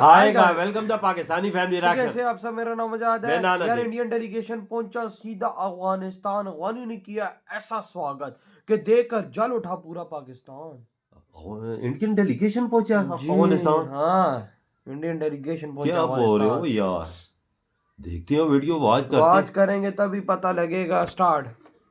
आएगा। Welcome the Pakistani family rack. कैसे आप सब, मेरा नाम आजाद है। मैं यार इंडियन डेलीगेशन पहुंचा सीधा अफगानिस्तान। अफगानियों ने किया ऐसा स्वागत कि देखकर जल उठा पूरा पाकिस्तान। इंडियन डेलीगेशन पहुंचा जी अफगानिस्तान। हाँ, इंडियन डेलीगेशन पहुंचा क्या बोल रहे हो अफगानिस्तान। यार? देखते हैं वीडियो, वॉच वाच करते करेंगे तभी पता लगेगा। स्टार्ट।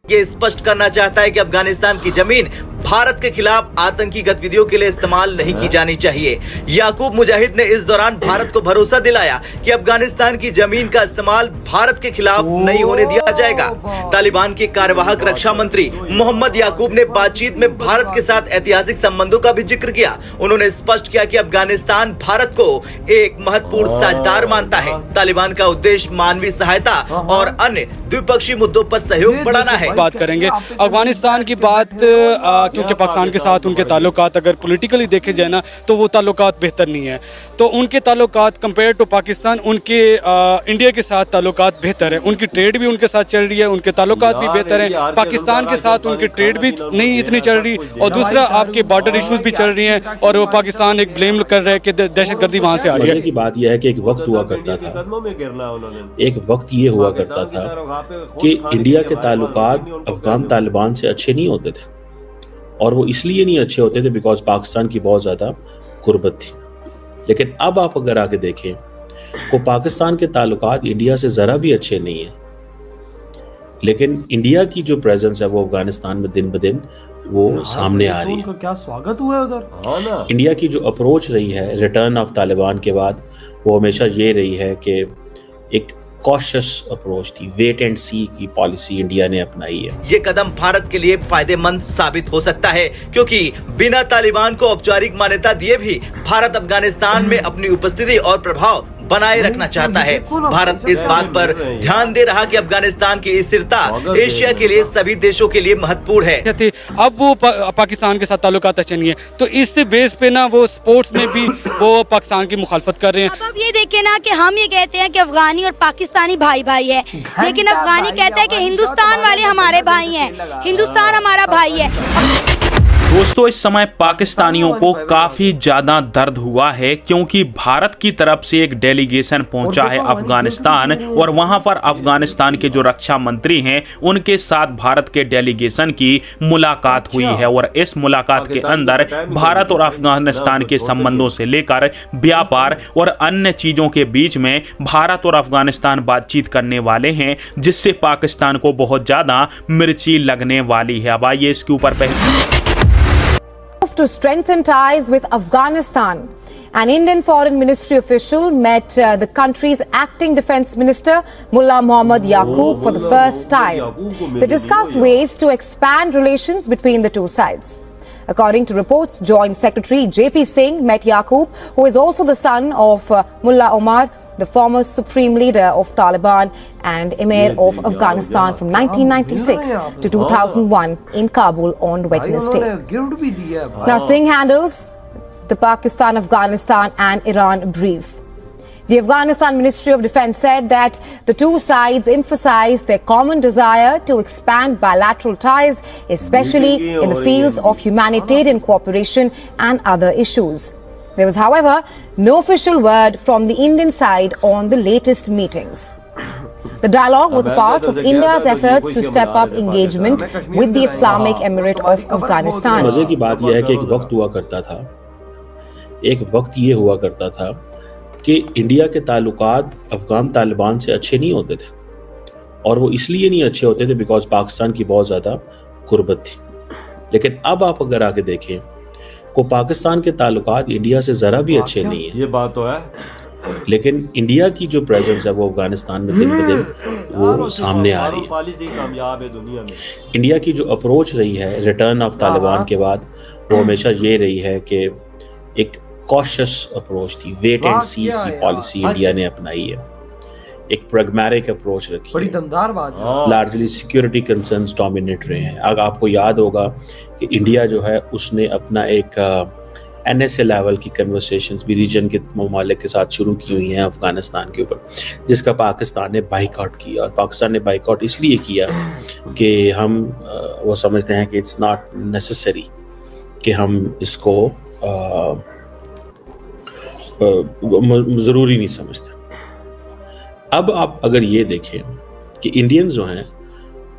ये स्पष्ट करना चाहता है कि अफगानिस्तान की जमीन भारत के खिलाफ आतंकी गतिविधियों के लिए इस्तेमाल नहीं की जानी चाहिए। याकूब मुजाहिद ने इस दौरान भारत को भरोसा दिलाया कि अफगानिस्तान की जमीन का इस्तेमाल भारत के खिलाफ नहीं होने दिया जाएगा। तालिबान के कार्यवाहक रक्षा मंत्री मोहम्मद याकूब ने बातचीत में भारत के साथ ऐतिहासिक संबंधों का भी जिक्र किया। उन्होंने स्पष्ट किया कि अफगानिस्तान भारत को एक महत्वपूर्ण साझेदार मानता है। तालिबान का उद्देश्य मानवीय सहायता और अन्य द्विपक्षीय मुद्दों पर सहयोग बढ़ाना है। बात करेंगे अफगानिस्तान की बात, क्योंकि पाकिस्तान के साथ उनके ताल्लुकात अगर पॉलिटिकली देखे जाए ना तो वो ताल्लुकात बेहतर नहीं है। तो उनके ताल्लुकात कंपेयर टू पाकिस्तान, उनके इंडिया के साथ ताल्लुकात बेहतर है। उनकी ट्रेड भी उनके साथ चल रही है, उनके ताल्लुकात भी बेहतर है। पाकिस्तान के साथ उनकी ट्रेड भी नहीं इतनी चल रही, और दूसरा आपके बॉर्डर इशूज़ भी चल रही हैं, और वो पाकिस्तान एक ब्लेम कर रहा है कि दहशतगर्दी वहाँ से आ रही है। की बात यह है कि एक वक्त हुआ करता था, एक वक्त ये हुआ करता था कि इंडिया के ताल्लुकात अफगान तालिबान से अच्छे नहीं होते थे, और वो इसलिए नहीं अच्छे होते थे बिकॉज पाकिस्तान की बहुत ज़्यादा गुर्बत थी। लेकिन अब आप अगर आगे देखें तो पाकिस्तान के ताल्लुकात इंडिया से ज़रा भी अच्छे नहीं हैं, लेकिन इंडिया की जो प्रेजेंस है वो अफगानिस्तान में दिन ब दिन वो सामने आ रही है। क्या स्वागत हुआ है उधर। इंडिया की जो अप्रोच रही है रिटर्न ऑफ तालिबान के बाद, वो हमेशा ये रही है कि एक कॉशियस अप्रोच थी, वेट एंड सी की पॉलिसी इंडिया ने अपनाई है। ये कदम भारत के लिए फायदेमंद साबित हो सकता है, क्योंकि बिना तालिबान को औपचारिक मान्यता दिए भी भारत अफगानिस्तान में अपनी उपस्थिति और प्रभाव बनाए रखना चाहता है। भारत इस बात पर ध्यान दे रहा कि अफगानिस्तान की स्थिरता एशिया के लिए सभी देशों के लिए महत्वपूर्ण है। अब वो पाकिस्तान के साथ ताल्लुकात अच्छे नहीं है, तो इस बेस पे ना वो स्पोर्ट्स में भी वो पाकिस्तान की मुखालफत कर रहे हैं। अब ये देखे ना कि हम ये कहते हैं कि अफगानी और पाकिस्तानी भाई भाई है, लेकिन अफगानी कहता है कि हिंदुस्तान वाले हमारे भाई हैं, हिंदुस्तान हमारा भाई है। दोस्तों, इस समय पाकिस्तानियों को काफी ज्यादा दर्द हुआ है, क्योंकि भारत की तरफ से एक डेलीगेशन पहुंचा है अफगानिस्तान, और वहां पर अफगानिस्तान के जो रक्षा मंत्री हैं उनके साथ भारत के डेलीगेशन की मुलाकात हुई है। और इस मुलाकात के अंदर भारत और अफगानिस्तान के संबंधों से लेकर व्यापार और अन्य चीजों के बीच में भारत और अफगानिस्तान बातचीत करने वाले हैं, जिससे पाकिस्तान को बहुत ज्यादा मिर्ची लगने वाली है। अब आइए इसके ऊपर To strengthen ties with Afghanistan. An Indian Foreign Ministry official met the country's acting defense minister, Mullah Mohammad Yaqoob, for the first time. They discussed ways to expand relations between the two sides. According to reports, Joint Secretary J.P. Singh met Yaqoob, who is also the son of Mullah Omar, the former supreme leader of Taliban and Emir of Afghanistan from 1996 to 2001 in Kabul on Wednesday. Now, Singh handles the Pakistan, Afghanistan and Iran brief. The Afghanistan Ministry of Defense said that the two sides emphasized their common desire to expand bilateral ties, especially in the fields of humanitarian cooperation and other issues. There was, however, no official word from the Indian side on the latest meetings. The dialogue was a part of India's efforts to step up engagement with the Islamic Emirate of Afghanistan. मजे की बात यह है कि एक वक्त हुआ करता था, एक वक्त ये हुआ करता था कि इंडिया के ताल्लुकात अफगान तालिबान से अच्छे नहीं होते थे, और वो इसलिए नहीं अच्छे होते थे बिकॉज पाकिस्तान की बहुत ज़्यादा गुर्बत थी। लेकिन अब आप अगर आगे देखें को पाकिस्तान के ताल्लुकात इंडिया से ज़रा भी अच्छे नहीं है। ये बात तो है, लेकिन इंडिया की जो प्रेजेंस है वो अफगानिस्तान में दिन ब दिन वो सामने आ रही है। कामयाब है दुनिया में। इंडिया की जो अप्रोच रही है रिटर्न ऑफ तालिबान के बाद, वो हमेशा ये रही है कि एक कॉशियस अप्रोच थी, वेट एंड सी की पॉलिसी इंडिया ने अपनाई है। एक प्रैग्मेटिक अप्रोच रखी, बड़ी दमदार बात है। लार्जली सिक्योरिटी कंसर्न्स डोमिनेट रहे हैं। अगर आपको याद होगा कि इंडिया जो है उसने अपना एक NSA लेवल की कन्वर्सेशंस भी रीजन के ममालिक के साथ शुरू की हुई हैं अफगानिस्तान के ऊपर, जिसका पाकिस्तान ने बाइकआउट किया। और पाकिस्तान ने बाइकआउट इसलिए किया कि हम वो समझते हैं कि इट्स नॉट नेसेसरी कि हम इसको ज़रूरी नहीं समझते। अब आप अगर ये देखें कि इंडियंस जो हैं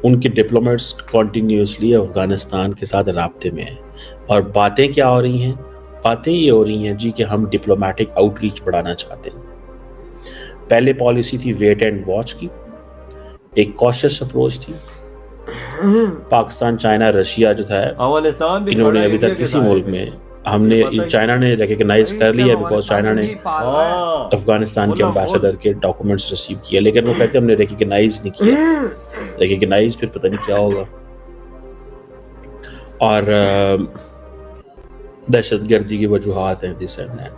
उनके डिप्लोमेट्स कॉन्टीन्यूसली अफ़गानिस्तान के साथ राब्ते में हैं, और बातें क्या हो रही हैं? बातें ये हो रही हैं जी कि हम डिप्लोमेटिक आउटरीच बढ़ाना चाहते हैं। पहले पॉलिसी थी वेट एंड वॉच की, एक कॉशियस अप्रोच थी। पाकिस्तान, चाइना, रशिया जो था, अफगानिस्तान भी इन्होंने खड़ा अभी इंडिया तक के किसी साथ। मुल्क में हमने चाइना ने रिकॉग्नाइज कर लिया, बिकॉज चाइना ने हाँ, अफगानिस्तान के एम्बेसडर के डॉक्यूमेंट्स रिसीव किए, लेकिन वो कहते हमने रिकॉग्नाइज नहीं किया। रिकॉग्नाइज फिर पता नहीं क्या होगा। और दहशतगर्दी की वजूहात हैं, दिस एंड दैट।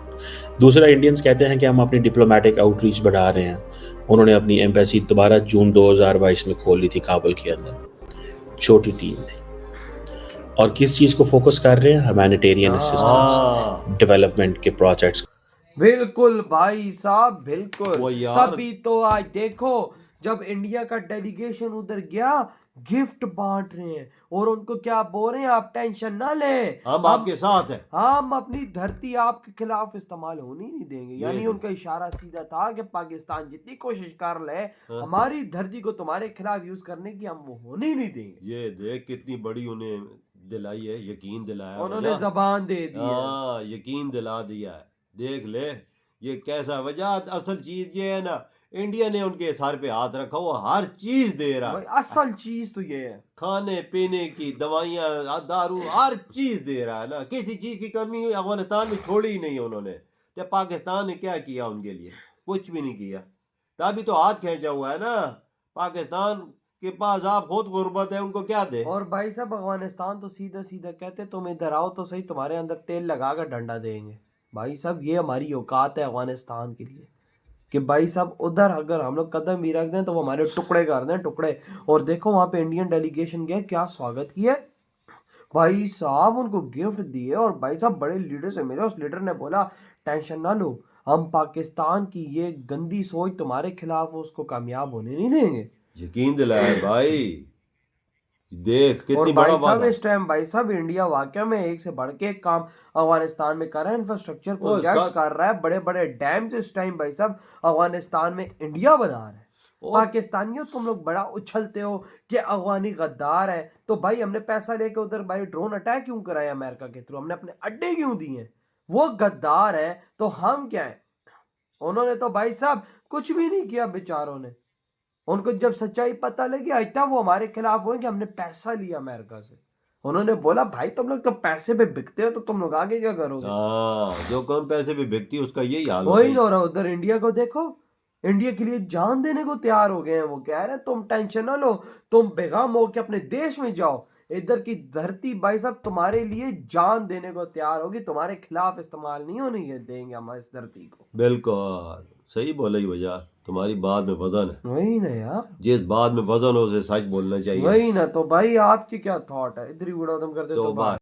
दूसरा, इंडियंस कहते हैं कि हम अपनी डिप्लोमेटिक आउटरीच बढ़ा रहे हैं। उन्होंने अपनी एम्बेसी दोबारा जून 2022 में खोल ली थी काबुल के अंदर। छोटी टीम थी, और किस चीज़ को फोकस कर रहे हैं? ह्यूमैनिटेरियन असिस्टेंस, डेवलपमेंट के प्रोजेक्ट्स। बिल्कुल भाई साहब, बिल्कुल। वो यार- तभी तो आज देखो, जब इंडिया का डेलीगेशन उधर गया, गिफ्ट बांट रहे हैं और उनको क्या बोल रहे हैं, आप टेंशन ना लें, हम आपके साथ हैं। हम अपनी धरती आपके खिलाफ इस्तेमाल होने नहीं देंगे। यानी ये- उनका इशारा सीधा था कि पाकिस्तान जितनी कोशिश कर ले, हमारी धरती को तुम्हारे खिलाफ यूज करने की हम वो होने ही नहीं देंगे। ये देख कितनी बड़ी उन्हें दिलाई है, यकीन दिलाया उन्होंने वजह। जबान दे दी है। हाँ, यकीन दिला दिया है। देख ले ये कैसा वजह। असल चीज ये है ना, इंडिया ने उनके सर पे हाथ रखा, वो हर चीज दे रहा भाई है। असल चीज तो ये है, खाने पीने की, दवाइयाँ, दारू, हर चीज दे रहा है ना। किसी चीज की कमी अफगानिस्तान में छोड़ी ही नहीं उन्होंने। तो पाकिस्तान ने क्या किया उनके लिए? कुछ भी नहीं किया। तभी तो हाथ खींचा हुआ है ना। पाकिस्तान के पास आप खुद गुर्बत है, उनको क्या दे। और भाई साहब अफगानिस्तान तो सीधा सीधा कहते तुम इधर आओ तो सही, तुम्हारे अंदर तेल लगा कर डंडा देंगे। भाई साहब ये हमारी औकात है अफगानिस्तान के लिए कि भाई साहब उधर अगर हम लोग कदम भी रख दें तो वो हमारे टुकड़े कर दें, टुकड़े। और देखो वहाँ पे इंडियन डेलीगेशन गया, क्या स्वागत किया भाई साहब, उनको गिफ्ट दिए। और भाई साहब बड़े लीडर से मिले, उस लीडर ने बोला टेंशन ना लो, हम पाकिस्तान की ये गंदी सोच तुम्हारे खिलाफ उसको कामयाब होने नहीं देंगे। यकीन दिलाया भाई। देख और कितनी भाई बड़ा साहब वादा। इस टाइम भाई साहब इंडिया वाकई में एक से बढ़ के एक काम अफगानिस्तान में कर रहा है। इंफ्रास्ट्रक्चर प्रोजेक्ट्स कर रहा है, बड़े बड़े डैम्स इस टाइम भाई साहब अफगानिस्तान में इंडिया बना रहा है। पाकिस्तानियों तुम लोग बड़ा उछलते हो कि अफगानी गद्दार है, तो भाई हमने पैसा लेके उधर भाई ड्रोन अटैक क्यों कराया अमेरिका के थ्रू, हमने अपने अड्डे क्यों दिए? वो गद्दार है तो हम क्या है? उन्होंने तो भाई साहब कुछ भी नहीं किया बेचारों ने। उनको जब सच्चाई पता लगी तब वो हमारे खिलाफ हुए कि हमने पैसा लिया अमेरिका से। उन्होंने बोला भाई तुम लोग तो पैसे पे बिकते हो, तो तुम लोग आगे क्या करोगे? हाँ, जो कौन पैसे पे बिकती है उसका यही हाल वही होता ना हो रहा। उधर इंडिया को देखो, इंडिया के लिए जान देने को तैयार हो गए हैं। वो कह रहे हैं तुम टेंशन ना लो, तुम बेगम हो के अपने देश में जाओ। इधर की धरती भाई साहब तुम्हारे लिए जान देने को तैयार होगी, तुम्हारे खिलाफ इस्तेमाल नहीं होने देंगे हम इस धरती को। बिल्कुल सही बोला ही भैया, तुम्हारी बात में वजन है। वही ना यार, जिस बात में वजन हो उसे सच बोलना चाहिए। वही ना। तो भाई आपकी क्या थॉट है? इधर ही उड़ादम करते तो तो बात